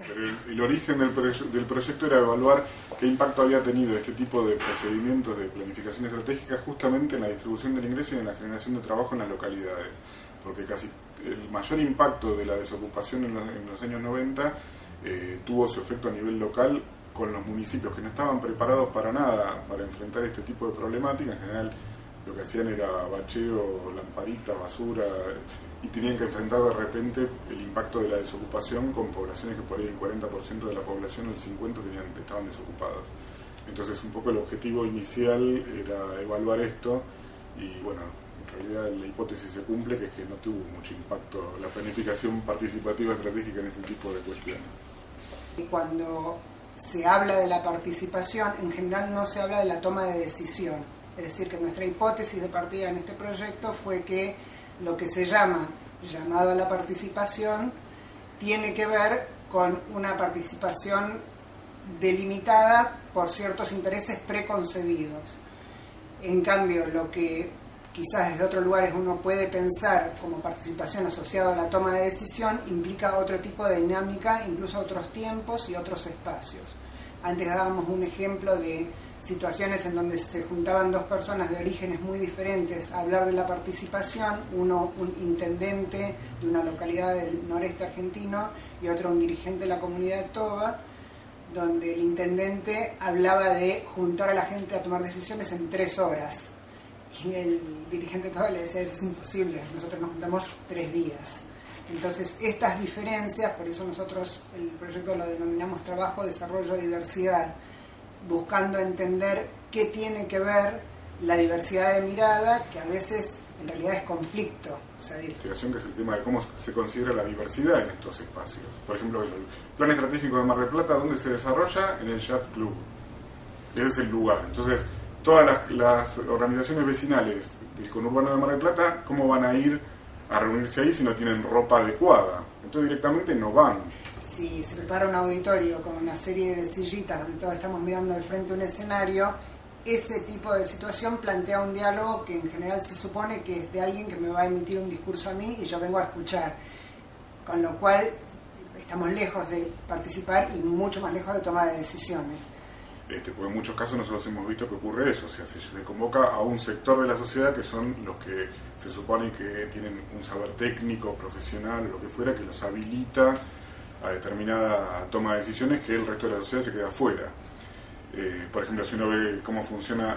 Pero el origen del proyecto era evaluar qué impacto había tenido este tipo de procedimientos de planificación estratégica justamente en la distribución del ingreso y en la generación de trabajo en las localidades. Porque casi el mayor impacto de la desocupación en los años 90 tuvo su efecto a nivel local con los municipios que no estaban preparados para nada para enfrentar este tipo de problemática. En general lo que hacían era bacheo, lamparitas, basura, y tenían que enfrentar de repente el impacto de la desocupación con poblaciones que por ahí el 40% de la población, el 50% estaban desocupados. Entonces un poco el objetivo inicial era evaluar esto y bueno, en realidad la hipótesis se cumple, que es que no tuvo mucho impacto la planificación participativa estratégica en este tipo de cuestiones. Y cuando se habla de la participación, en general no se habla de la toma de decisión. Es decir, que nuestra hipótesis de partida en este proyecto fue que lo que se llamado a la participación tiene que ver con una participación delimitada por ciertos intereses preconcebidos. En cambio, lo que quizás desde otros lugares uno puede pensar como participación asociada a la toma de decisión implica otro tipo de dinámica, incluso otros tiempos y otros espacios. Antes dábamos un ejemplo de situaciones en donde se juntaban dos personas de orígenes muy diferentes a hablar de la participación, uno un intendente de una localidad del noreste argentino y otro un dirigente de la comunidad de Toba, donde el intendente hablaba de juntar a la gente a tomar decisiones en 3 horas. Y el dirigente de Toba le decía, eso es imposible, nosotros nos juntamos 3 días. Entonces, estas diferencias, por eso nosotros el proyecto lo denominamos trabajo, desarrollo, diversidad, buscando entender qué tiene que ver la diversidad de mirada, que a veces en realidad es conflicto. O sea, investigación, que es el tema de cómo se considera la diversidad en estos espacios. Por ejemplo, el plan estratégico de Mar del Plata, ¿dónde se desarrolla? En el Yacht Club. Ese es el lugar. Entonces, todas las organizaciones vecinales del conurbano de Mar del Plata, ¿cómo van a ir a reunirse ahí si no tienen ropa adecuada? Entonces directamente no van. Si se prepara un auditorio con una serie de sillitas donde todos estamos mirando al frente un escenario, ese tipo de situación plantea un diálogo que en general se supone que es de alguien que me va a emitir un discurso a mí y yo vengo a escuchar, con lo cual estamos lejos de participar y mucho más lejos de tomar de decisiones. Porque en muchos casos nosotros hemos visto que ocurre eso, o sea, se convoca a un sector de la sociedad que son los que se supone que tienen un saber técnico, profesional, lo que fuera, que los habilita a determinada toma de decisiones, que el resto de la sociedad se queda afuera. Por ejemplo, si uno ve cómo funciona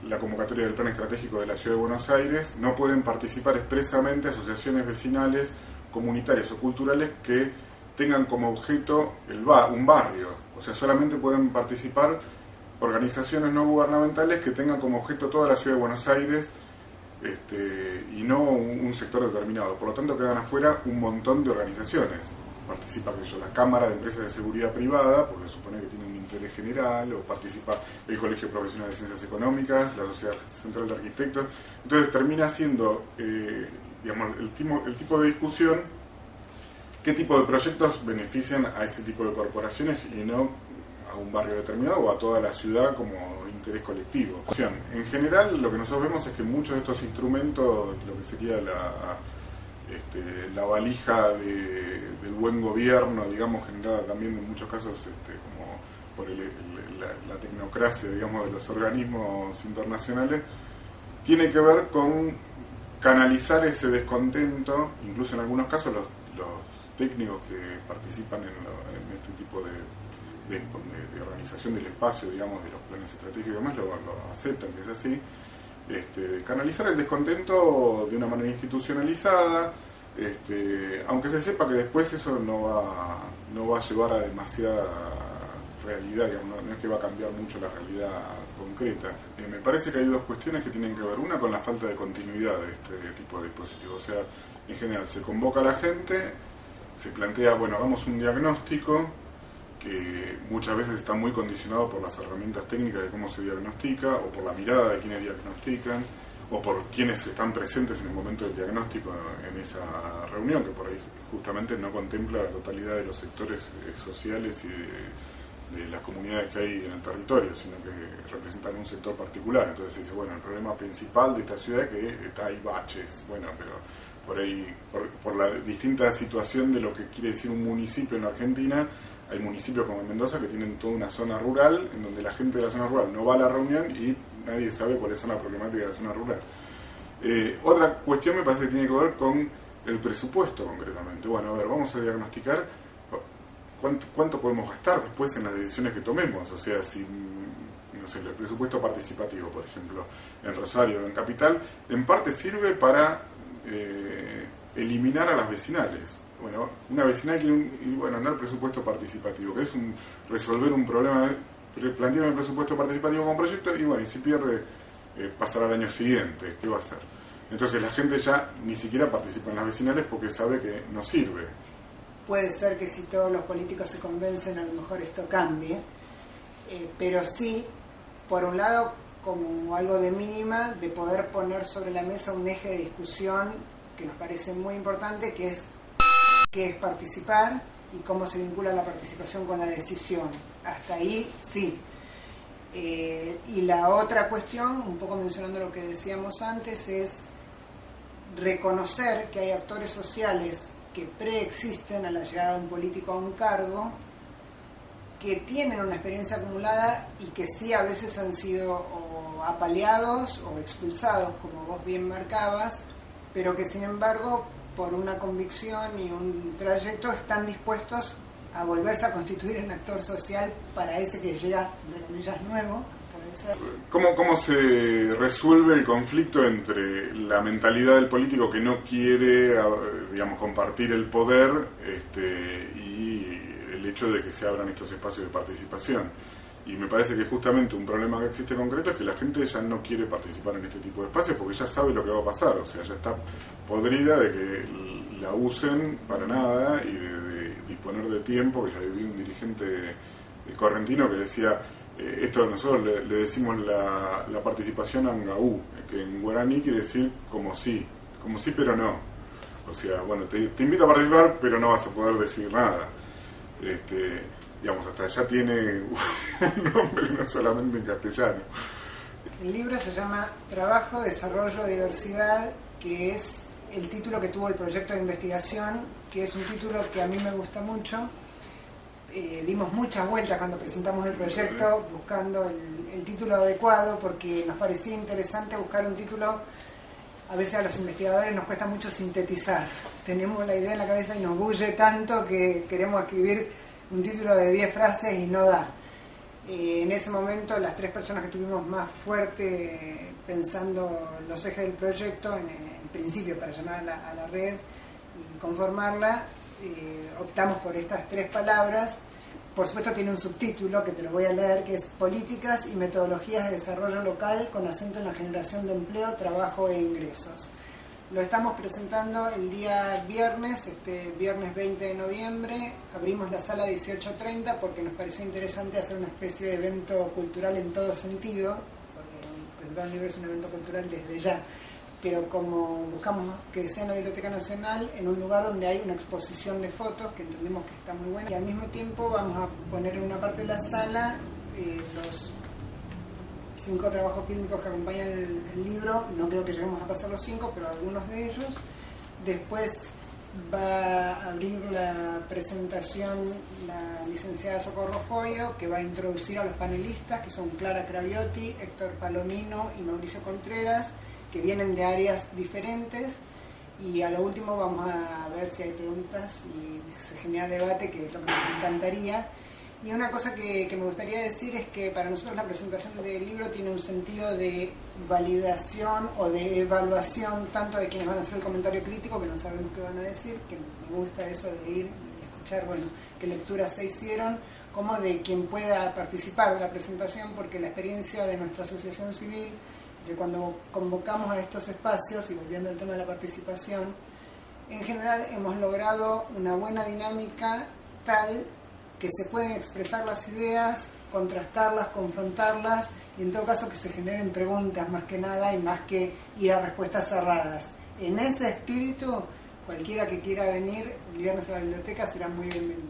la convocatoria del plan estratégico de la Ciudad de Buenos Aires, no pueden participar expresamente asociaciones vecinales, comunitarias o culturales que tengan como objeto un barrio. O sea, solamente pueden participar organizaciones no gubernamentales que tengan como objeto toda la Ciudad de Buenos Aires, y no un sector determinado. Por lo tanto, quedan afuera un montón de organizaciones. Participa la Cámara de Empresas de Seguridad Privada, porque se supone que tiene un interés general, o participa el Colegio Profesional de Ciencias Económicas, la Sociedad Central de Arquitectos. Entonces termina siendo el tipo de discusión, qué tipo de proyectos benefician a ese tipo de corporaciones y no a un barrio determinado o a toda la ciudad como interés colectivo. En general, lo que nosotros vemos es que muchos de estos instrumentos, lo que sería la valija del buen gobierno, digamos, generada también en muchos casos como por la tecnocracia, digamos, de los organismos internacionales, tiene que ver con canalizar ese descontento, incluso en algunos casos los técnicos que participan en este tipo de organización del espacio, digamos, de los planes estratégicos y demás, lo aceptan, que es así. Canalizar el descontento de una manera institucionalizada, aunque se sepa que después eso no va a llevar a demasiada realidad, digamos, no es que va a cambiar mucho la realidad concreta. Me parece que hay 2 cuestiones que tienen que ver. Una, con la falta de continuidad de este tipo de dispositivos. O sea, en general se convoca a la gente, se plantea, bueno, hagamos un diagnóstico que muchas veces está muy condicionado por las herramientas técnicas de cómo se diagnostica, o por la mirada de quienes diagnostican, o por quienes están presentes en el momento del diagnóstico en esa reunión, que por ahí justamente no contempla la totalidad de los sectores sociales y de las comunidades que hay en el territorio, sino que representan un sector particular. Entonces se dice, bueno, el problema principal de esta ciudad es que hay baches. Bueno, pero por ahí, por la distinta situación de lo que quiere decir un municipio en Argentina. Hay municipios como en Mendoza que tienen toda una zona rural, en donde la gente de la zona rural no va a la reunión y nadie sabe cuáles son las problemáticas de la zona rural. Otra cuestión me parece que tiene que ver con el presupuesto concretamente. Bueno, a ver, vamos a diagnosticar cuánto podemos gastar después en las decisiones que tomemos. O sea, si, no sé, el presupuesto participativo, por ejemplo, en Rosario o en Capital, en parte sirve para eliminar a las vecinales. Bueno, una vecinal quiere andar presupuesto participativo, que es resolver un problema, plantear el presupuesto participativo como proyecto, y bueno, y si pierde, pasará al año siguiente, ¿qué va a hacer? Entonces la gente ya ni siquiera participa en las vecinales porque sabe que no sirve. Puede ser que si todos los políticos se convencen, a lo mejor esto cambie, pero sí, por un lado, como algo de mínima, de poder poner sobre la mesa un eje de discusión que nos parece muy importante, que es qué es participar y cómo se vincula la participación con la decisión. Hasta ahí sí. Y la otra cuestión, un poco mencionando lo que decíamos antes, es reconocer que hay actores sociales que preexisten a la llegada de un político a un cargo, que tienen una experiencia acumulada y que sí a veces han sido o apaleados o expulsados, como vos bien marcabas, pero que sin embargo, por una convicción y un trayecto, están dispuestos a volverse a constituir en actor social para ese que llega, entre comillas, nuevo. ¿Cómo se resuelve el conflicto entre la mentalidad del político que no quiere, digamos, compartir el poder y el hecho de que se abran estos espacios de participación? Y me parece que justamente un problema que existe concreto es que la gente ya no quiere participar en este tipo de espacios porque ya sabe lo que va a pasar, o sea, ya está podrida de que la usen para nada y de disponer de tiempo. Que yo vi un dirigente correntino que decía, esto nosotros le decimos la participación angaú, que en guaraní quiere decir como sí pero no. O sea, bueno, te invito a participar pero no vas a poder decir nada. Digamos, hasta allá tiene un nombre, no solamente en castellano. El libro se llama Trabajo, Desarrollo, Diversidad, que es el título que tuvo el proyecto de investigación, que es un título que a mí me gusta mucho. Dimos muchas vueltas cuando presentamos el proyecto buscando el título adecuado, porque nos parecía interesante buscar un título. A veces a los investigadores nos cuesta mucho sintetizar. Tenemos la idea en la cabeza y nos bulle tanto que queremos escribir un título de 10 frases y no da. En ese momento las tres personas que estuvimos más fuerte pensando los ejes del proyecto, en principio para llamar a la red y conformarla, optamos por estas tres palabras. Por supuesto tiene un subtítulo que te lo voy a leer, que es Políticas y metodologías de desarrollo local con acento en la generación de empleo, trabajo e ingresos. Lo estamos presentando el día viernes, viernes 20 de noviembre. Abrimos la sala 18:30 porque nos pareció interesante hacer una especie de evento cultural en todo sentido, porque presentar un libro es un evento cultural desde ya, pero como buscamos que sea en la Biblioteca Nacional, en un lugar donde hay una exposición de fotos que entendemos que está muy buena, y al mismo tiempo vamos a poner en una parte de la sala los 5 trabajos fílmicos que acompañan el libro. No creo que lleguemos a pasar los 5, pero algunos de ellos. Después va a abrir la presentación la licenciada Socorro Foyo, que va a introducir a los panelistas, que son Clara Craviotti, Héctor Palomino y Mauricio Contreras, que vienen de áreas diferentes. Y a lo último vamos a ver si hay preguntas y se genera debate, que es lo que nos encantaría. Y una cosa que me gustaría decir es que para nosotros la presentación del libro tiene un sentido de validación o de evaluación, tanto de quienes van a hacer el comentario crítico, que no sabemos qué van a decir, que me gusta eso de ir y escuchar, bueno, qué lecturas se hicieron, como de quien pueda participar de la presentación, porque la experiencia de nuestra asociación civil, de cuando convocamos a estos espacios, y volviendo al tema de la participación, en general hemos logrado una buena dinámica tal que se pueden expresar las ideas, contrastarlas, confrontarlas, y en todo caso que se generen preguntas más que nada, y más que ir a respuestas cerradas. En ese espíritu, cualquiera que quiera venir el viernes a la biblioteca será muy bienvenido.